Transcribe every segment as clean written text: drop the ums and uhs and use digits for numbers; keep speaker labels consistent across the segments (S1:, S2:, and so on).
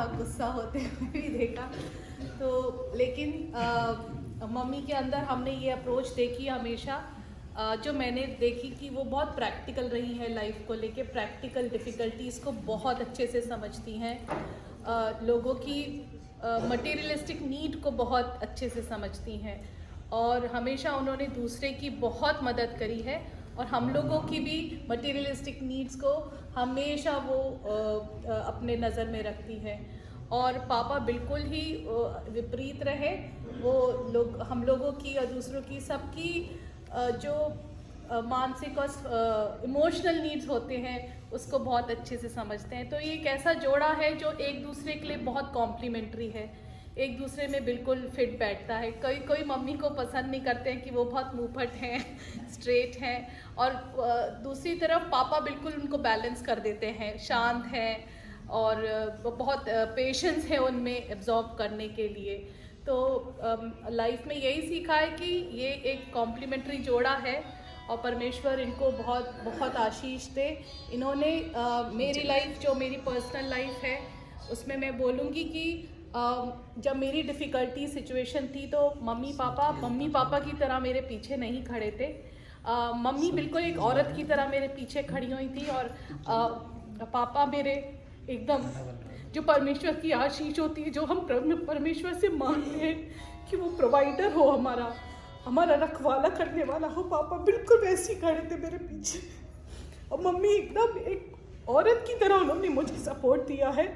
S1: गुस्सा होते हुए भी देखा। तो लेकिन मम्मी के अंदर हमने ये अप्रोच देखी हमेशा, जो मैंने देखी कि वो बहुत प्रैक्टिकल रही है लाइफ को लेके, प्रैक्टिकल डिफ़िकल्टीज़ को बहुत अच्छे से समझती हैं, लोगों की मटेरियलिस्टिक नीड को बहुत अच्छे से समझती हैं, और हमेशा उन्होंने दूसरे की बहुत मदद करी है, और हम लोगों की भी मटेरियलिस्टिक नीड्स को हमेशा वो अपने नज़र में रखती है। और पापा बिल्कुल ही विपरीत रहे, वो लोग हम लोगों की और दूसरों की सबकी जो मानसिक और इमोशनल नीड्स होते हैं उसको बहुत अच्छे से समझते हैं। तो ये एक ऐसा जोड़ा है जो एक दूसरे के लिए बहुत कॉम्प्लीमेंट्री है, एक दूसरे में बिल्कुल फिट बैठता है। कोई मम्मी को पसंद नहीं करते हैं कि वो बहुत मुंहफट हैं, स्ट्रेट हैं, और दूसरी तरफ पापा बिल्कुल उनको बैलेंस कर देते हैं, शांत हैं और बहुत पेशेंस है उनमें एब्जॉर्ब करने के लिए। तो लाइफ में यही सीखा है कि ये एक कॉम्प्लीमेंट्री जोड़ा है, और परमेश्वर इनको बहुत बहुत आशीष दे। इन्होंने मेरी लाइफ, जो मेरी पर्सनल लाइफ है, उसमें मैं बोलूँगी कि जब मेरी डिफ़िकल्टी सिचुएशन थी तो मम्मी पापा की तरह मेरे पीछे नहीं खड़े थे। मम्मी बिल्कुल एक औरत की तरह मेरे पीछे खड़ी हुई थी, और पापा मेरे एकदम, जो परमेश्वर की आशीष होती है, जो हम परमेश्वर से मांगते हैं कि वो प्रोवाइडर हो, हमारा रखवाला करने वाला हो, पापा बिल्कुल वैसे ही खड़े थे मेरे पीछे। और मम्मी एकदम एक औरत की तरह उन्होंने मुझे सपोर्ट दिया है।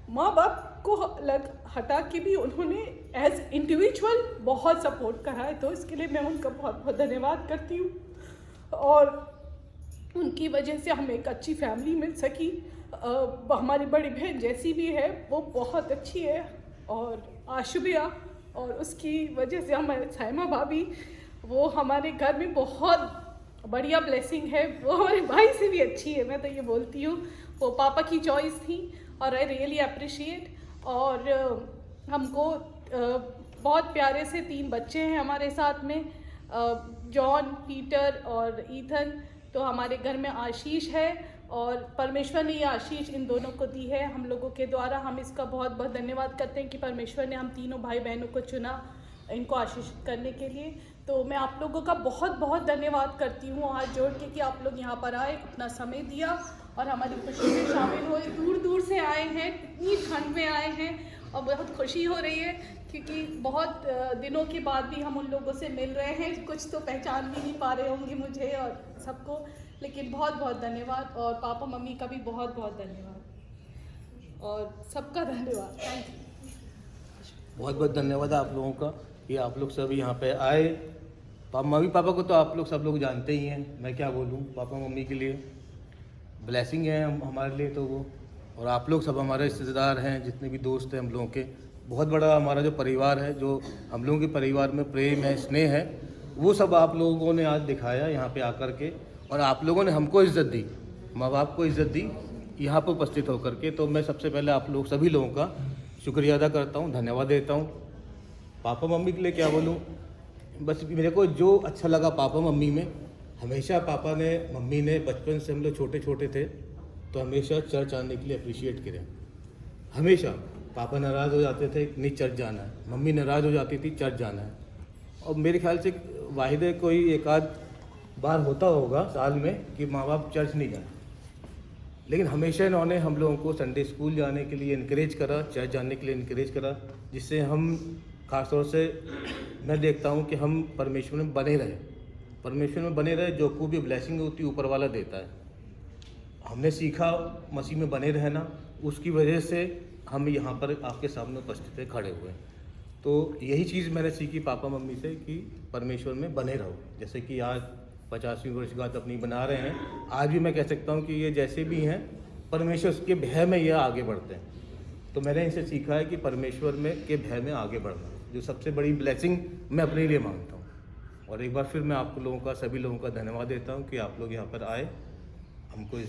S1: माँ बाप को अलग हटा के भी उन्होंने एज इंडिविजुअल बहुत सपोर्ट करा है, तो इसके लिए मैं उनका बहुत बहुत धन्यवाद करती हूँ। और उनकी वजह से हमें एक अच्छी फैमिली मिल सकी। हमारी बड़ी बहन जैसी भी है वो बहुत अच्छी है, और आशुबिया, और उसकी वजह से हमारे साइमा भाभी, वो हमारे घर में बहुत बढ़िया ब्लेसिंग है। वो हमारे भाई से भी अच्छी है, मैं तो ये बोलती हूँ। वो पापा की चॉइस थी, और आई रियली अप्रिशिएट। और हमको बहुत प्यारे से 3 बच्चे हैं हमारे साथ में, जॉन, पीटर और ईथन। तो हमारे घर में आशीष है, और परमेश्वर ने ये आशीष इन दोनों को दी है हम लोगों के द्वारा। हम इसका बहुत बहुत धन्यवाद करते हैं कि परमेश्वर ने हम तीनों भाई बहनों को चुना इनको आशीषित करने के लिए। तो मैं आप लोगों का बहुत बहुत धन्यवाद करती हूँ हाथ जोड़ के कि आप लोग यहाँ पर आए, अपना समय दिया और हमारी खुशी में शामिल हुए। दूर दूर से आए हैं, इतनी ठंड में आए हैं, और बहुत खुशी हो रही है क्योंकि बहुत दिनों के बाद भी हम उन लोगों से मिल रहे हैं। कुछ तो पहचान भी नहीं पा रहे होंगे मुझे और सबको, लेकिन बहुत बहुत धन्यवाद। और पापा मम्मी का भी बहुत बहुत धन्यवाद, और सबका धन्यवाद। Thank you.
S2: बहुत बहुत धन्यवाद आप लोगों का कि आप लोग सब यहाँ पे आए। मम्मी पापा को तो आप लोग सब लोग जानते ही हैं, मैं क्या बोलूँ। पापा मम्मी के लिए ब्लेसिंग है हमारे लिए तो वो, और आप लोग सब हमारे रिश्तेदार हैं, जितने भी दोस्त हैं हम लोगों के। बहुत बड़ा हमारा जो परिवार है, जो हम लोगों के परिवार में प्रेम है, स्नेह है, वो सब आप लोगों ने आज दिखाया यहाँ पे आकर के। और आप लोगों ने हमको इज़्ज़त दी, माँ बाप को इज़्ज़त दी यहाँ पर उपस्थित होकर के। तो मैं सबसे पहले आप लोग सभी लोगों का शुक्रिया अदा करता हूँ, धन्यवाद देता हूँ। पापा मम्मी के लिए क्या बोलूँ, बस मेरे को जो अच्छा लगा पापा मम्मी में, हमेशा पापा ने मम्मी ने बचपन से, हम लोग छोटे छोटे थे तो हमेशा चर्च आने के लिए अप्रिशिएट करें। हमेशा पापा नाराज़ हो जाते थे, नहीं चर्च जाना है, मम्मी नाराज़ हो जाती थी, चर्च जाना है। और मेरे ख्याल से वाहिद कोई एक आध बार होता होगा साल में कि माँ बाप चर्च नहीं जाए, लेकिन हमेशा इन्होंने हम लोगों को संडे स्कूल जाने के लिए इनकरेज करा, चर्च जाने के लिए इनकरेज करा, जिससे हम ख़ासतौर से मैं देखता हूँ कि हम परमेश्वर में बने रहे, परमेश्वर में बने रहे। जो को भी ब्लेसिंग होती है ऊपर वाला देता है। हमने सीखा मसीह में बने रहना, उसकी वजह से हम यहाँ पर आपके सामने उपस्थित है, खड़े हुए। तो यही चीज़ मैंने सीखी पापा मम्मी से कि परमेश्वर में बने रहो। जैसे कि आज 50वीं वर्षगांठ अपनी बना रहे हैं, आज भी मैं कह सकता हूँ कि ये जैसे भी हैं परमेश्वर के भय में ये आगे बढ़ते हैं। तो मैंने इनसे सीखा है कि परमेश्वर में के भय में आगे बढ़ना, जो सबसे बड़ी ब्लेसिंग मैं अपने लिए मांगता हूँ। और एक बार फिर मैं आप लोगों का, सभी लोगों का धन्यवाद देता हूँ कि आप लोग यहाँ पर आए, हमको